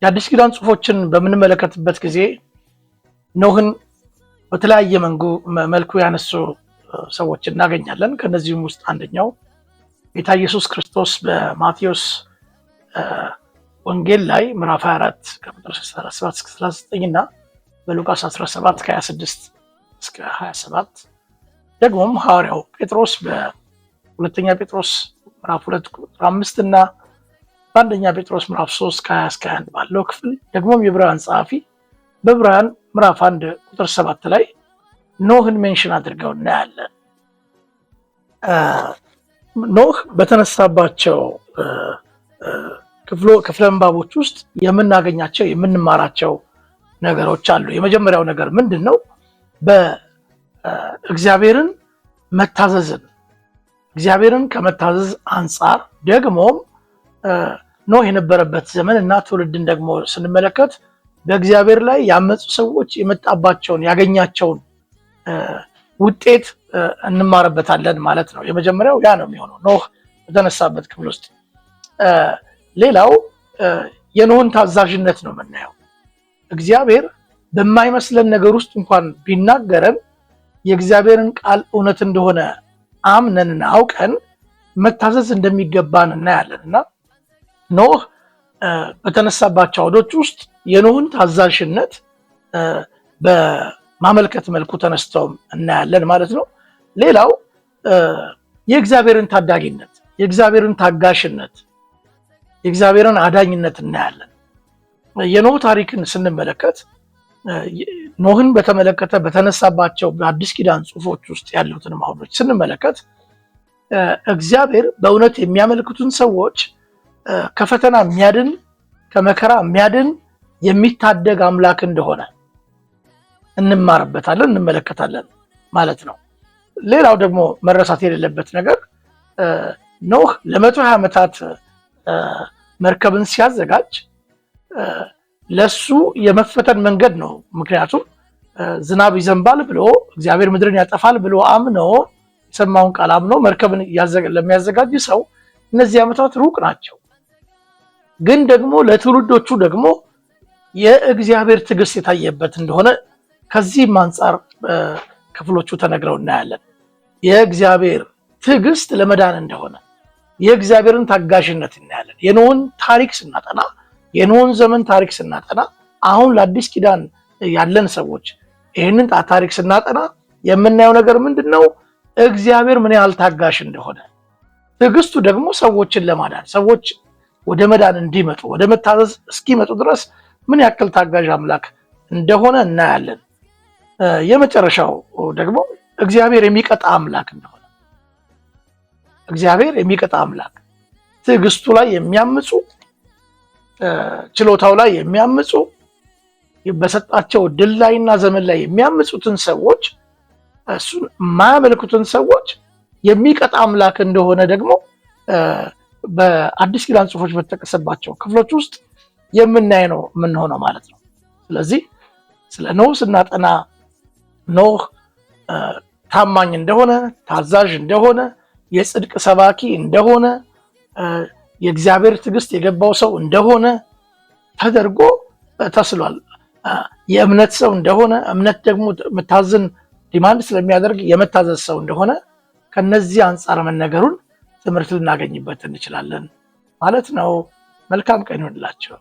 የአዲስ ኪዳን ጽሑፎችን በምንመለከትበት ጊዜ ኖህን በተለያየ መልኩ ያነሱ ሰዎች እናገኛለን። ከነዚህም ውስጥ አንደኛው ጌታ ኢየሱስ ክርስቶስ በማቴዎስ ወንጌል ላይ ምዕራፍ 24 ከቁጥር 37 እስከ 39 እና በሉቃስ 17 ከ26 እስከ 27 ደግሞም ሐዋርያው ጴጥሮስ በሁለተኛ ጴጥሮስ ምዕራፍ 2 ቁጥር 5 እና በአንደኛ ጴጥሮስ ምዕራፍ 3 ከ20 እስከ 21 ባለው ክፍል ደግሞም የዕብራውያን ጸሐፊ በዕብራውያን ምዕራፍ 1 ቁጥር 7 ላይ ኖህን ሜንሽን አድርገው እናያለን። ኖህ በተነሳባቸው ክፍለ ምንባቦች ውስጥ የምናገኛቸው የምንማራቸው ነገሮች አሉ። የመጀመሪያው ነገር ምንድነው? በእግዚአብሔርን መታዘዝን እግዚአብሔርን ከመታዘዝ አንጻር ደግሞም ኖህ የነበረበት ዘመን እና ትውልድን ደግሞ ስንመለከት በእግዚአብሔር ላይ ያመፁ ሰዎች የመጣባቸውን ያገኛቸውን ውጤት እንማርበታለን ማለት ነው። የመጀመሪያው ያ ነው የሚሆነው ኖህ በተነሳበት ክፍል ውስጥ። ሌላው የኖህን ታዛዥነት ነው የምናየው። እግዚአብሔር በማይመስለን ነገር ውስጥ እንኳን ቢናገረን የእግዚአብሔርን ቃል እውነት እንደሆነ አምነንና አውቀን መታዘዝ እንደሚገባን እናያለን እና ኖህ በተነሳባቸው አውዶች ውስጥ የኖህን ታዛዥነት በማመልከት መልኩ ተነስተው እናያለን ማለት ነው። ሌላው የእግዚአብሔርን ታዳጊነት፣ የእግዚአብሔርን ታጋሽነት፣ የእግዚአብሔርን አዳኝነት እናያለን። የኖህ ታሪክን ስንመለከት ኖህን በተመለከተ በተነሳባቸው በአዲስ ኪዳን ጽሑፎች ውስጥ ያሉትን አውዶች ስንመለከት እግዚአብሔር በእውነት የሚያመልኩትን ሰዎች ከፈተና የሚያድን ከመከራ የሚያድን የሚታደግ አምላክ እንደሆነ እንማርበታለን፣ እንመለከታለን ማለት ነው። ሌላው ደግሞ መረሳት የሌለበት ነገር ኖህ ለ120 ዓመታት መርከብን ሲያዘጋጅ ለሱ የመፈተን መንገድ ነው። ምክንያቱም ዝናብ ይዘንባል ብሎ እግዚአብሔር ምድርን ያጠፋል ብሎ አምኖ የሰማውን ቃል አምኖ መርከብን ለሚያዘጋጅ ሰው እነዚህ ዓመታት ሩቅ ናቸው። ግን ደግሞ ለትውልዶቹ ደግሞ የእግዚአብሔር ትዕግስት የታየበት እንደሆነ ከዚህም አንጻር ክፍሎቹ ተነግረው እናያለን። የእግዚአብሔር ትዕግስት ለመዳን እንደሆነ የእግዚአብሔርን ታጋሽነት እናያለን። የኖህን ታሪክ ስናጠና የኖህን ዘመን ታሪክ ስናጠና አሁን ለአዲስ ኪዳን ያለን ሰዎች ይህንን ታሪክ ስናጠና የምናየው ነገር ምንድነው? እግዚአብሔር ምን ያህል ታጋሽ እንደሆነ፣ ትዕግስቱ ደግሞ ሰዎችን ለማዳን ሰዎች ወደ መዳን እንዲመጡ ወደ መታዘዝ እስኪመጡ ድረስ ምን ያክል ታጋዥ አምላክ እንደሆነ እናያለን። የመጨረሻው ደግሞ እግዚአብሔር የሚቀጣ አምላክ እንደሆነ፣ እግዚአብሔር የሚቀጣ አምላክ ትዕግስቱ ላይ የሚያምፁ ችሎታው ላይ የሚያምፁ በሰጣቸው ድል ላይና ዘመን ላይ የሚያምፁትን ሰዎች እሱን የማያመልኩትን ሰዎች የሚቀጣ አምላክ እንደሆነ ደግሞ በአዲስ ኪዳን ጽሑፎች በተጠቀሰባቸው ክፍሎች ውስጥ የምናይ ነው የምንሆነው ማለት ነው። ስለዚህ ስለ ኖህ ስናጠና ኖህ ታማኝ እንደሆነ፣ ታዛዥ እንደሆነ፣ የጽድቅ ሰባኪ እንደሆነ፣ የእግዚአብሔር ትዕግስት የገባው ሰው እንደሆነ ተደርጎ ተስሏል። የእምነት ሰው እንደሆነ፣ እምነት ደግሞ መታዘዝን ዲማንድ ስለሚያደርግ የመታዘዝ ሰው እንደሆነ ከነዚህ አንጻር መነገሩን ትምህርት ልናገኝበት እንችላለን ማለት ነው። መልካም ቀን ይሁንላችሁ።